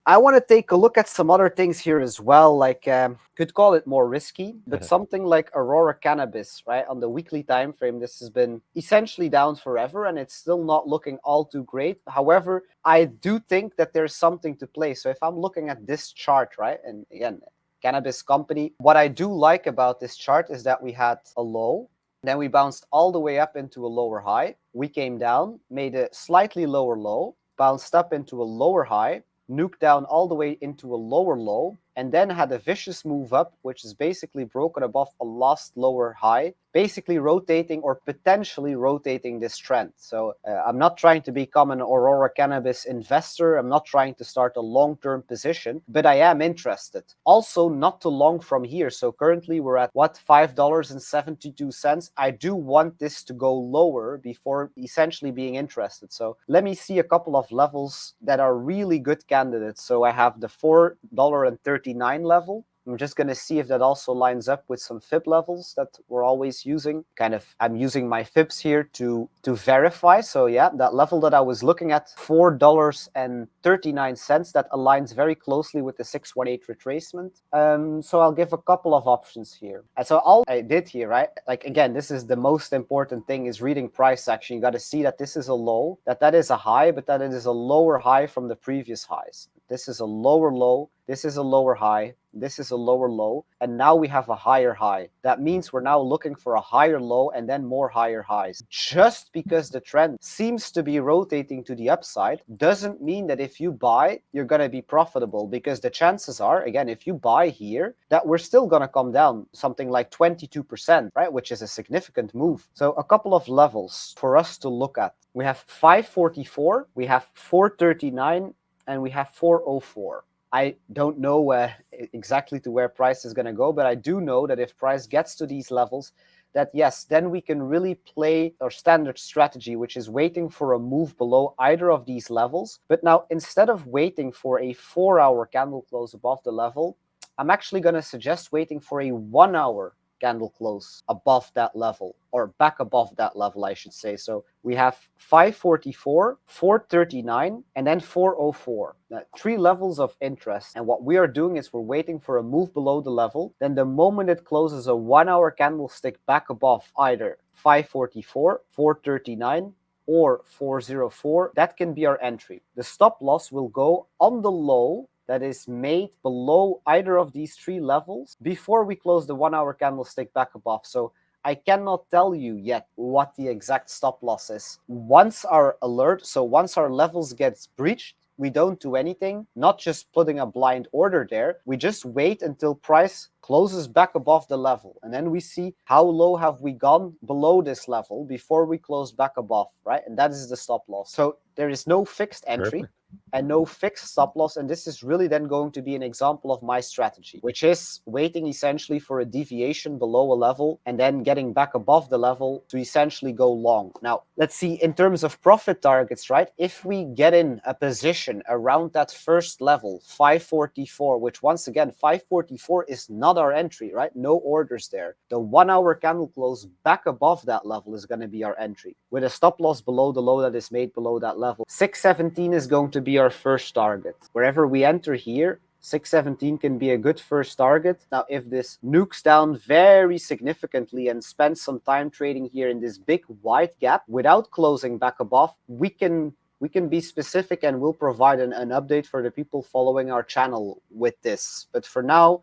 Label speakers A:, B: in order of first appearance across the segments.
A: I want to take a look at some other things here as well, like could call it more risky, but something like Aurora Cannabis, right? On the weekly time frame, this has been essentially down forever, and it's still not looking all too great. However, I do think that there's something to play. So if I'm looking at this chart, right, and again, cannabis company, what I do like about this chart is that we had a low, then we bounced all the way up into a lower high. We came down, made a slightly lower low, bounced up into a lower high, nuked down all the way into a lower low, and then had a vicious move up, which is basically broken above a last lower high, basically rotating or potentially rotating this trend. So I'm not trying to become an Aurora Cannabis investor. I'm not trying to start a long-term position, but I am interested. Also, not too long from here. So currently we're at, what, $5.72. I do want this to go lower before essentially being interested. So let me see a couple of levels that are really good candidates. So I have the $4.39 level. I'm just going to see if that also lines up with some fib levels that we're always using. I'm using my fibs here to verify. So yeah, that level that I was looking at, $4.39, that aligns very closely with the 618 retracement. So I'll give a couple of options here. And so all I did here, right? Like, again, this is the most important thing, is reading price action. You got to see that this is a low, that is a high, but that it is a lower high from the previous highs. This is a lower low. This is a lower high. This is a lower low. And now we have a higher high. That means we're now looking for a higher low and then more higher highs. Just because the trend seems to be rotating to the upside doesn't mean that if you buy, you're going to be profitable, because the chances are, again, if you buy here, that we're still going to come down something like 22%, right? Which is a significant move. So a couple of levels for us to look at. We have 544, we have 439, and we have 404. I don't know exactly to where price is going to go, but I do know that if price gets to these levels, that yes, then we can really play our standard strategy, which is waiting for a move below either of these levels. But now, instead of waiting for a 4-hour candle close above the level, I'm actually going to suggest waiting for a 1-hour candle close above that level, or back above that level, I should say. So we have 544, 439, and then 404. Now, 3 levels of interest. And what we are doing is we're waiting for a move below the level. Then the moment it closes a 1-hour candlestick back above either 544, 439, or 404, that can be our entry. The stop loss will go on the low that is made below either of these 3 levels before we close the 1-hour candlestick back above. So I cannot tell you yet what the exact stop loss is. Once our levels gets breached, we don't do anything, not just putting a blind order there. We just wait until price closes back above the level. And then we see how low have we gone below this level before we close back above, right? And that is the stop loss. So there is no fixed entry. Perfect. And no fixed stop loss. And this is really then going to be an example of my strategy, which is waiting essentially for a deviation below a level and then getting back above the level to essentially go long. Now, let's see in terms of profit targets, right? If we get in a position around that first level, 544, which once again, 544 is not our entry, right? No orders there. The 1-hour candle close back above that level is going to be our entry, with a stop loss below the low that is made below that level. 617 is going to be our first target. Wherever we enter here, 617 can be a good first target. Now, if this nukes down very significantly and spends some time trading here in this big wide gap without closing back above, we can be specific and we'll provide an update for the people following our channel with this. But for now,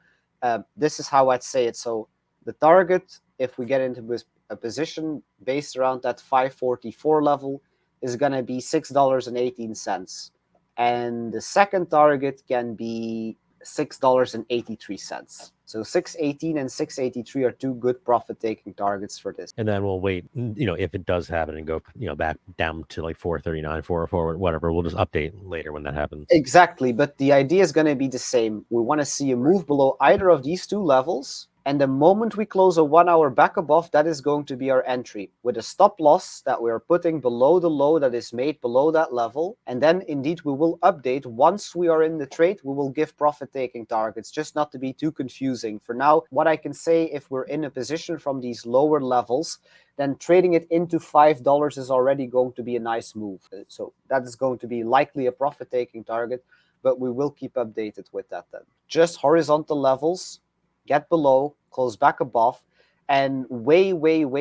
A: this is how I'd say it. So the target, if we get into a position based around that 544 level, is going to be $6.18. And the second target can be $6.83. So 618 and 683 are 2 good profit-taking targets for this.
B: And then we'll wait, if it does happen and go, back down to like 439, 404, whatever, we'll just update later when that happens.
A: Exactly, but the idea is going to be the same. We want to see a move below either of these 2 levels. And the moment we close a 1-hour back above, that is going to be our entry, with a stop loss that we are putting below the low that is made below that level. And then indeed we will update. Once we are in the trade, we will give profit-taking targets, just not to be too confusing. For now, what I can say, if we're in a position from these lower levels, then trading it into $5 is already going to be a nice move. So that is going to be likely a profit-taking target. but we will keep updated with that then. Just horizontal levels, get below, close back above, and way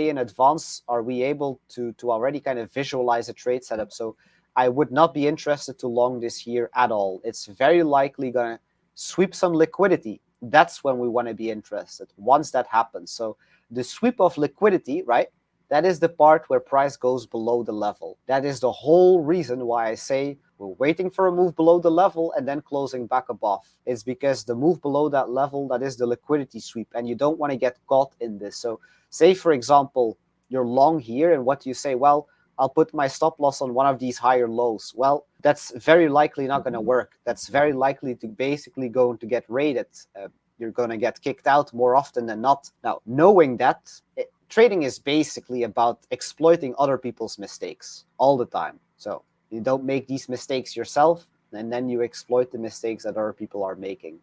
A: in advance are we able to already kind of visualize a trade setup. So I would not be interested to long this here at all. It's very likely going to sweep some liquidity. That's when we want to be interested, once that happens. So the sweep of liquidity, right? That is the part where price goes below the level. That is the whole reason why I say we're waiting for a move below the level and then closing back above. It's because the move below that level, that is the liquidity sweep, and you don't want to get caught in this. So say, for example, you're long here, and what do you say? Well, I'll put my stop loss on one of these higher lows. Well, that's very likely not going to work. That's very likely to basically going to get raided. You're going to get kicked out more often than not. Now, knowing that, trading is basically about exploiting other people's mistakes all the time. So you don't make these mistakes yourself, and then you exploit the mistakes that other people are making.